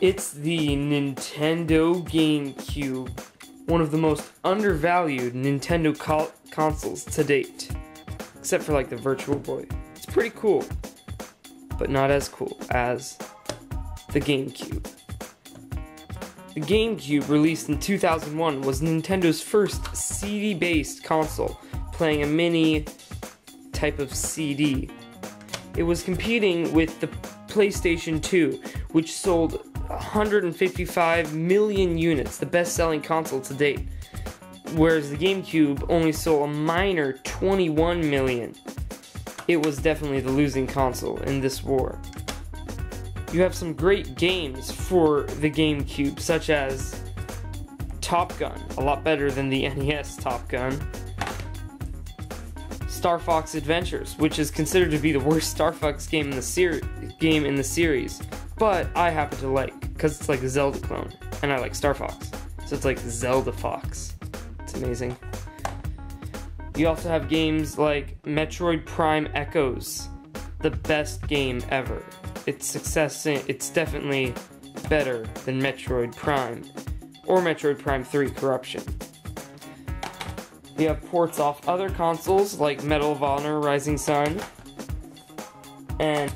It's the Nintendo Gamecube, one of the most undervalued Nintendo consoles to date. Except for like the Virtual Boy. It's pretty cool, but not as cool as the Gamecube. The Gamecube, released in 2001, was Nintendo's first CD-based console, playing a mini type of CD. It was competing with the PlayStation 2, which sold 155 million units, the best-selling console to date, whereas the GameCube only sold a minor 21 million. It was definitely the losing console in this war. You have some great games for the GameCube, such as Top Gun, a lot better than the NES Top Gun. Star Fox Adventures, which is considered to be the worst Star Fox game in the series, but I happen to like, because it's like a Zelda clone, and I like Star Fox, so it's like Zelda Fox. It's amazing. You also have games like Metroid Prime Echoes, the best game ever. It's definitely better than Metroid Prime, or Metroid Prime 3 Corruption. You have ports off other consoles like Medal of Honor Rising Sun and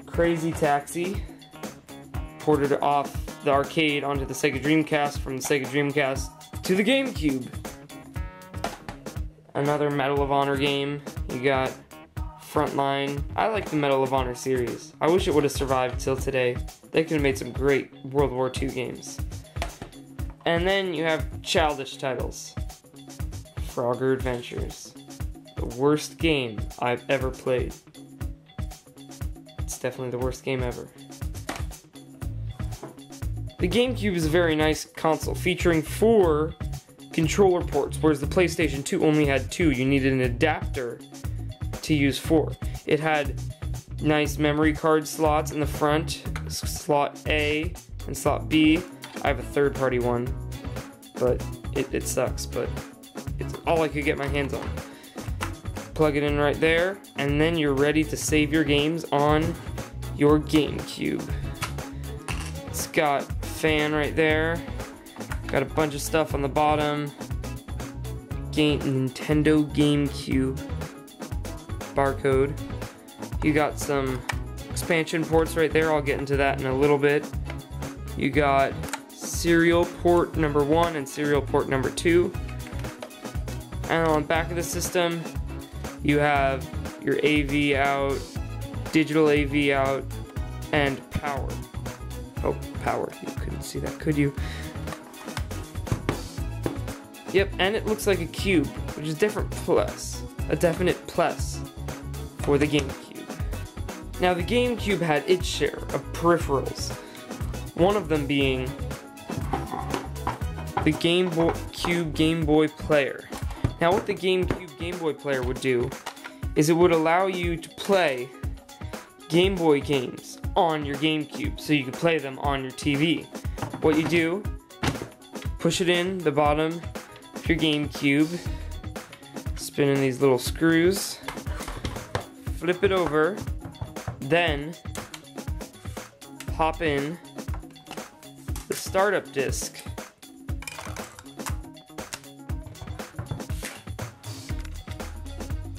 Crazy Taxi, ported off the arcade onto the Sega Dreamcast, from the Sega Dreamcast to the GameCube. Another Medal of Honor game. You got Frontline. I like the Medal of Honor series. I wish it would have survived till today. They could have made some great World War II games. And then you have childish titles. Frogger Adventures. The worst game I've ever played. It's definitely the worst game ever. The GameCube is a very nice console, featuring 4 controller ports, whereas the PlayStation 2 only had 2. You needed an adapter to use 4. It had nice memory card slots in the front, slot A and slot B. I have a third-party one, but it sucks, but it's all I could get my hands on. Plug it in right there, and then you're ready to save your games on your GameCube. It's got a fan right there, got a bunch of stuff on the bottom. Nintendo Gamecube barcode. You got some expansion ports right there, I'll get into that in a little bit. You got serial port number 1 and serial port number 2. And on the back of the system, you have your AV out, digital AV out, and power. Oh, power. You couldn't see that, could you? Yep, and it looks like a cube, which is a definite plus for the GameCube. Now, the GameCube had its share of peripherals, one of them being the GameCube Game Boy Player. Now, what the GameCube Game Boy Player would do is it would allow you to play Game Boy games on your GameCube, so you could play them on your TV. What you do, push it in the bottom of your GameCube, spin in these little screws, flip it over, then pop in the startup disc.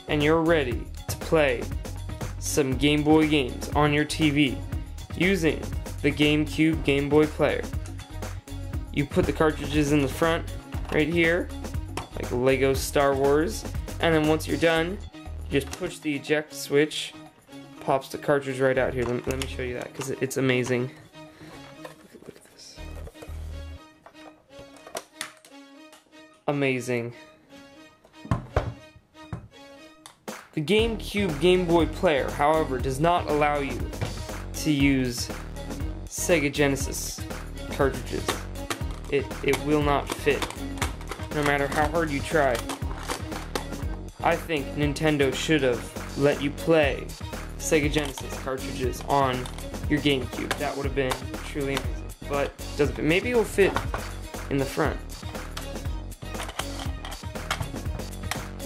And you're ready to play some Game Boy games on your TV using the GameCube Game Boy Player. You put the cartridges in the front right here, like Lego Star Wars, and then once you're done, you just push the eject switch, pops the cartridge right out here. Let me show you that, because it's amazing. Look at this. Amazing. The GameCube Game Boy Player, however, does not allow you to use Sega Genesis cartridges. It will not fit, no matter how hard you try. I think Nintendo should have let you play Sega Genesis cartridges on your GameCube. That would have been truly amazing. But doesn't fit. Maybe it'll fit in the front.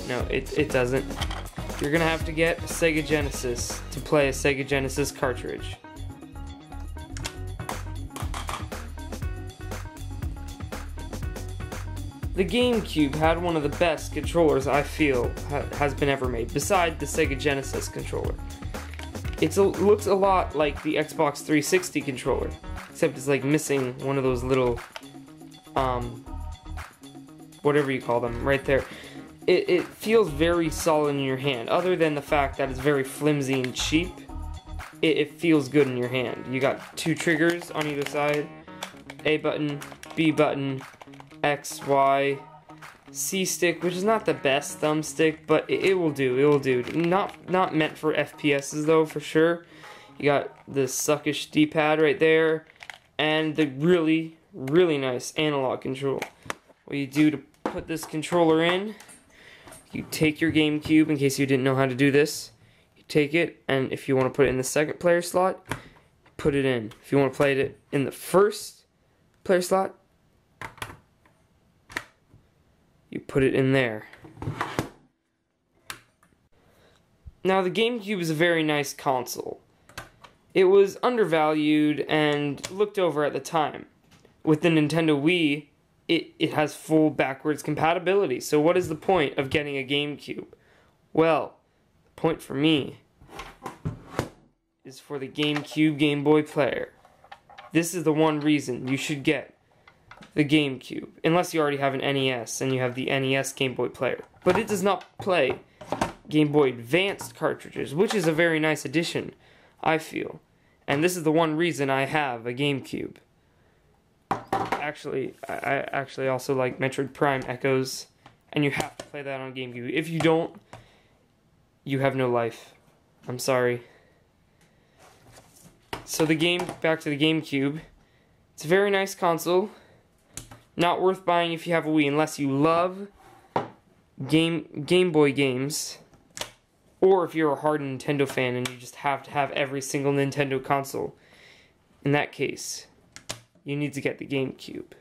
No, it doesn't. You're gonna have to get a Sega Genesis to play a Sega Genesis cartridge. the GameCube had one of the best controllers I feel has been ever made, beside the Sega Genesis controller. It looks a lot like the Xbox 360 controller, except it's like missing one of those little, whatever you call them, right there. It feels very solid in your hand, other than the fact that it's very flimsy and cheap. It feels good in your hand. You got 2 triggers on either side, A button, B button, X, Y, C stick, which is not the best thumbstick, but it will do. It will do. Not meant for FPSs though, for sure. You got the suckish D-pad right there, and the really, really nice analog control. What you do to put this controller in, you take your GameCube, in case you didn't know how to do this. You take it, and if you want to put it in the second player slot, put it in. If you want to play it in the first player slot, you put it in there. Now, the GameCube is a very nice console. It was undervalued and looked over at the time. With the Nintendo Wii, it has full backwards compatibility. So what is the point of getting a GameCube? Well, the point for me is for the GameCube Game Boy player. This is the one reason you should get the GameCube, unless you already have an NES and you have the NES Game Boy player. But it does not play Game Boy Advanced cartridges, which is a very nice addition, I feel. And this is the one reason I have a GameCube. Actually, I actually also like Metroid Prime Echoes, and you have to play that on GameCube. If you don't, you have no life. I'm sorry. So back to the GameCube. It's a very nice console. Not worth buying if you have a Wii, unless you love Game Boy games, or if you're a hard Nintendo fan and you just have to have every single Nintendo console. In that case, you need to get the GameCube.